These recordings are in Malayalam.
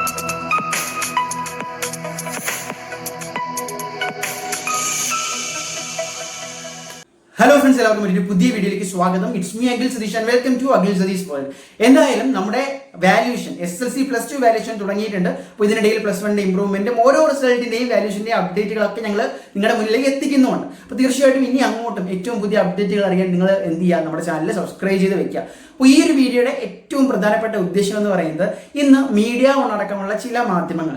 ഹലോ ഫ്രണ്ട്സ്, എല്ലാവർക്കും ഒരു പുതിയ വീഡിയോയിലേക്ക് സ്വാഗതം. It's me Akhil Satish and welcome to Akhil Satish world. എന്തായാലും നമ്മുടെ വാല്യൂഷൻ SSLC +2 വാല്യൂഷൻ തുടങ്ങിയിട്ടുണ്ട്. അപ്പോൾ ഇതിനിടയിൽ +1ന്റെ ഇംപ്രൂവ്മെന്റും ഓരോ റിസൾട്ടിന്റെയും വാല്യൂഷന്റെയും അപ്ഡേറ്റുകളൊക്കെ ഞങ്ങൾ നിങ്ങളുടെ മുന്നിലേക്ക് എത്തിക്കുന്നുണ്ട്. അപ്പോൾ തീർച്ചയായിട്ടും ഇനി അങ്ങോട്ടും ഏറ്റവും പുതിയ അപ്ഡേറ്റുകൾ അറിയാൻ നിങ്ങൾ എന്ത് ചെയ്യുക, നമ്മുടെ ചാനൽ സബ്സ്ക്രൈബ് ചെയ്ത് വെക്കുക. അപ്പോൾ ഈ ഒരു വീഡിയോയുടെ ഏറ്റവും പ്രധാനപ്പെട്ട ഉദ്ദേശം എന്ന് പറയുന്നത്, ഇന്ന് മീഡിയ അടക്കമുള്ള ചില മാധ്യമങ്ങൾ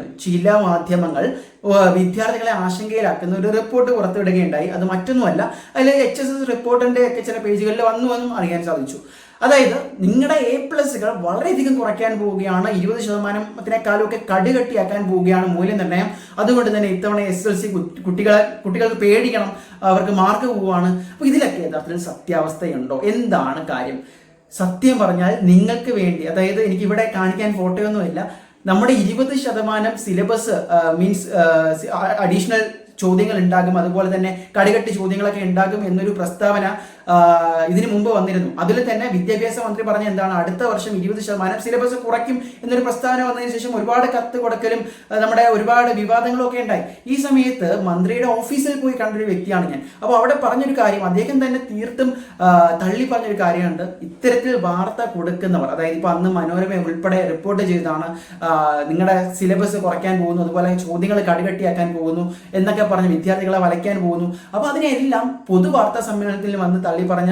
വിദ്യാർത്ഥികളെ ആശങ്കയിലാക്കുന്ന ഒരു റിപ്പോർട്ട് പുറത്തുവിടുകയുണ്ടായി. അത് മറ്റൊന്നുമല്ല, അതിൽ HSS റിപ്പോർട്ടിന്റെ ഒക്കെ ചില പേജുകളിൽ വന്നുവെന്നും അറിയാൻ സാധിച്ചു. അതായത് നിങ്ങളുടെ A+കൾ വളരെയധികം കുറയ്ക്കാൻ പോവുകയാണ്, 20%-ത്തിനേക്കാളും ഒക്കെ കടുകട്ടിയാക്കാൻ പോവുകയാണ് മൂല്യനിർണ്ണയം. അതുകൊണ്ട് തന്നെ ഇത്തവണ SSLC കുട്ടികൾക്ക് പേടിക്കണം, അവർക്ക് മാർക്ക് പോവുകയാണ്. അപ്പോൾ ഇതിലൊക്കെ യഥാർത്ഥത്തിൽ സത്യാവസ്ഥയുണ്ടോ? എന്താണ് കാര്യം? സത്യം പറഞ്ഞാൽ നിങ്ങൾക്ക് വേണ്ടി, അതായത് എനിക്കിവിടെ കാണിക്കാൻ ഫോട്ടോയൊന്നുമില്ല, നമ്മുടെ 20% സിലബസ് മീൻസ് അഡീഷണൽ ചോദ്യങ്ങൾ ഉണ്ടാകും, അതുപോലെ തന്നെ കടുകട്ടി ചോദ്യങ്ങളൊക്കെ ഉണ്ടാകും എന്നൊരു പ്രസ്താവന ഇതിനു മുമ്പ് വന്നിരുന്നു. അതിൽ തന്നെ വിദ്യാഭ്യാസ മന്ത്രി പറഞ്ഞ എന്താണ്, അടുത്ത വർഷം 20% സിലബസ് കുറയ്ക്കും എന്നൊരു പ്രസ്താവന വന്നതിന് ശേഷം ഒരുപാട് കത്ത് കൊടുക്കലും നമ്മുടെ ഒരുപാട് വിവാദങ്ങളും ഒക്കെ ഉണ്ടായി. ഈ സമയത്ത് മന്ത്രിയുടെ ഓഫീസിൽ പോയി കണ്ടൊരു വ്യക്തിയാണ് ഞാൻ. അപ്പോൾ അവിടെ പറഞ്ഞൊരു കാര്യം, അദ്ദേഹം തന്നെ തീർത്തും തള്ളി പറഞ്ഞൊരു കാര്യമുണ്ട്. ഇത്തരത്തിൽ വാർത്ത കൊടുക്കുന്നവർ, അതായത് ഇപ്പൊ അന്ന് മനോരമ ഉൾപ്പെടെ റിപ്പോർട്ട് ചെയ്താണ് നിങ്ങളുടെ സിലബസ് കുറയ്ക്കാൻ പോകുന്നു, അതുപോലെ ചോദ്യങ്ങൾ കടുകട്ടിയാക്കാൻ പോകുന്നു എന്നൊക്കെ പറഞ്ഞ് വിദ്യാർത്ഥികളെ വലയ്ക്കാൻ പോകുന്നു. അപ്പോൾ അതിനെല്ലാം പൊതുവാർത്താ സമ്മേളനത്തിൽ വന്ന് തള്ളി പറഞ്ഞ,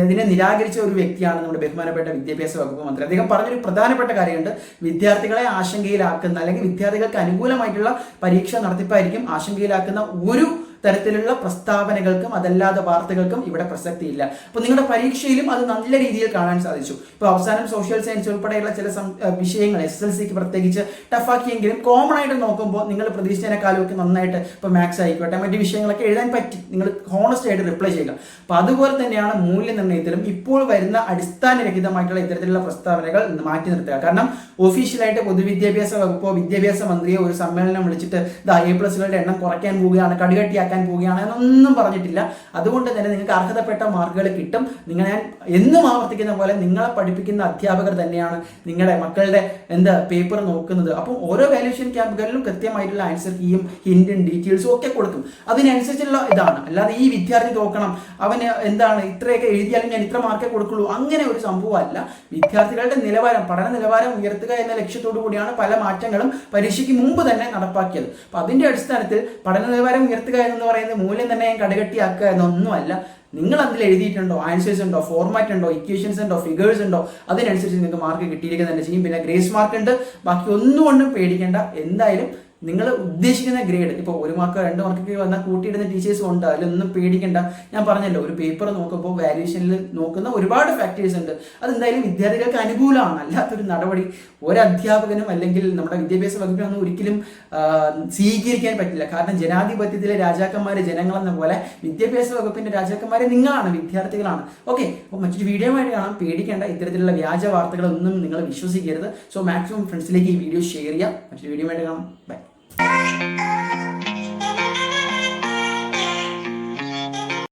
ഇതിനെ നിരാകരിച്ച ഒരു വ്യക്തിയാണ് നമ്മുടെ ബഹുമാനപ്പെട്ട വിദ്യാഭ്യാസ വകുപ്പ് മന്ത്രി. അദ്ദേഹം പറഞ്ഞൊരു പ്രധാനപ്പെട്ട കാര്യമുണ്ട്, വിദ്യാർത്ഥികളെ ആശങ്കയിലാക്കുന്ന അല്ലെങ്കിൽ വിദ്യാർത്ഥികൾക്ക് അനുകൂലമായിട്ടുള്ള പരീക്ഷ നടത്തിപ്പായിരിക്കും ആശങ്കയിലാക്കുന്ന ഒരു തരത്തിലുള്ള പ്രസ്താവനകൾക്കും അതല്ലാതെ വാർത്തകൾക്കും ഇവിടെ പ്രസക്തിയില്ല. അപ്പോൾ നിങ്ങളുടെ പരീക്ഷയിലും അത് നല്ല രീതിയിൽ കാണാൻ സാധിച്ചു. ഇപ്പോൾ അവസാനം സോഷ്യൽ സയൻസ് ഉൾപ്പെടെയുള്ള ചില വിഷയങ്ങൾ SSLCക്ക് പ്രത്യേകിച്ച് ടഫാക്കിയെങ്കിലും കോമൺ ആയിട്ട് നോക്കുമ്പോൾ നിങ്ങൾ പ്രതീക്ഷിച്ചതിനേക്കാളും ഒക്കെ നന്നായിട്ട് ഇപ്പോൾ മാത്സ് ആയിക്കോട്ടെ മറ്റു വിഷയങ്ങളൊക്കെ എഴുതാൻ പറ്റി. നിങ്ങൾ ഹോണസ്റ്റ് ആയിട്ട് റിപ്ലൈ ചെയ്യുക. അപ്പോൾ അതുപോലെ തന്നെയാണ് മൂല്യനിർണ്ണയത്തിലും ഇപ്പോൾ വരുന്ന അടിസ്ഥാനരഹിതമായിട്ടുള്ള ഇത്തരത്തിലുള്ള പ്രസ്താവനകൾ മാറ്റി നിർത്തുക. കാരണം ഒഫീഷ്യലായിട്ട് പൊതുവിദ്യാഭ്യാസ വകുപ്പോ വിദ്യാഭ്യാസ മന്ത്രിയോ ഒരു സമ്മേളനം വിളിച്ചിട്ട് A+കളുടെ എണ്ണം കുറയ്ക്കാൻ പോവുകയാണ്, കടുകട്ടിയാക്കാൻ പോവുകയാണ് എന്നൊന്നും പറഞ്ഞിട്ടില്ല. അതുകൊണ്ട് തന്നെ നിങ്ങൾക്ക് അർഹതപ്പെട്ട മാർക്കുകൾ കിട്ടും. ഞാൻ എന്നും ആവർത്തിക്കുന്ന പോലെ നിങ്ങളെ പഠിപ്പിക്കുന്ന അധ്യാപകർ തന്നെയാണ് നിങ്ങളുടെ മക്കളുടെ പേപ്പർ നോക്കുന്നത്. അപ്പം ഓരോ വാല്യൂഷൻ ക്യാമ്പുകളിലും കൃത്യമായിട്ടുള്ള ആൻസർ കീയും ഹിന്റും ഡീറ്റെയിൽസും ഒക്കെ കൊടുക്കും. അതിനനുസരിച്ചുള്ള ഇതാണ്. അല്ലാതെ ഈ വിദ്യാർത്ഥി നോക്കണം, അവന് ഇത്രയൊക്കെ എഴുതിയാലും ഞാൻ ഇത്ര മാർക്കേ കൊടുക്കുള്ളൂ, അങ്ങനെ ഒരു സംഭവമല്ല. വിദ്യാർത്ഥികളുടെ നിലവാരം, പഠന നിലവാരം ഉയർത്തുക എന്ന ലക്ഷ്യത്തോടു കൂടിയാണ് പല മാറ്റങ്ങളും പരീക്ഷയ്ക്ക് മുമ്പ് തന്നെ നടപ്പാക്കിയത്. അപ്പൊ അതിന്റെ അടിസ്ഥാനത്തിൽ പഠന നിലവാരം ഉയർത്തുക എന്ന് പറയുന്നത് മൂല്യം തന്നെ കടുകട്ടിയാക്കുക എന്നൊന്നുമല്ല. നിങ്ങൾ അതിൽ എഴുതിയിട്ടുണ്ടോ, ആൻസേഴ്സ് ഉണ്ടോ, ഫോർമാറ്റ് ഉണ്ടോ, ഇക്വേഷൻസ് ഉണ്ടോ, ഫിഗേഴ്സ് ഉണ്ടോ, അതിനനുസരിച്ച് നിങ്ങൾക്ക് മാർക്ക് കിട്ടിയിരിക്കുക തന്നെ ചെയ്യും. പിന്നെ ഗ്രേസ് മാർക്ക് ഉണ്ട്. ബാക്കി ഒന്നുകൊണ്ടും പേടിക്കേണ്ട. എന്തായാലും നിങ്ങൾ ഉദ്ദേശിക്കുന്ന ഗ്രേഡ്, ഇപ്പോൾ 1 മാർക്ക് 2 മാർക്കൊക്കെ വന്നാൽ കൂട്ടിയിടുന്ന ടീച്ചേഴ്സും ഉണ്ട്, അതിലൊന്നും പേടിക്കേണ്ട. ഞാൻ പറഞ്ഞല്ലോ, ഒരു പേപ്പർ നോക്കുമ്പോൾ വാല്യൂഷനിൽ നോക്കുന്ന ഒരുപാട് ഫാക്ടേഴ്സ് ഉണ്ട്. അതെന്തായാലും വിദ്യാർത്ഥികൾക്ക് അനുകൂലമാണ്. അല്ലാത്തൊരു നടപടി ഒരധ്യാപകനും അല്ലെങ്കിൽ നമ്മുടെ വിദ്യാഭ്യാസ വകുപ്പിനൊന്നും ഒരിക്കലും സ്വീകരിക്കാൻ പറ്റില്ല. കാരണം ജനാധിപത്യത്തിലെ രാജാക്കന്മാര് ജനങ്ങളെന്ന പോലെ വിദ്യാഭ്യാസ വകുപ്പിന്റെ രാജാക്കന്മാരെ നിങ്ങളാണ്, വിദ്യാർത്ഥികളാണ്. ഓക്കെ, അപ്പോൾ മറ്റൊരു വീഡിയോ ആയിട്ട് കാണാം. പേടിക്കേണ്ട, ഇത്തരത്തിലുള്ള വ്യാജ വാർത്തകളൊന്നും നിങ്ങൾ വിശ്വസിക്കരുത്. സോ മാക്സിമം ഫ്രണ്ട്സിലേക്ക് ഈ വീഡിയോ ഷെയർ ചെയ്യാം. മറ്റൊരു വീഡിയോ ആയിട്ട് കാണാം. ബൈ.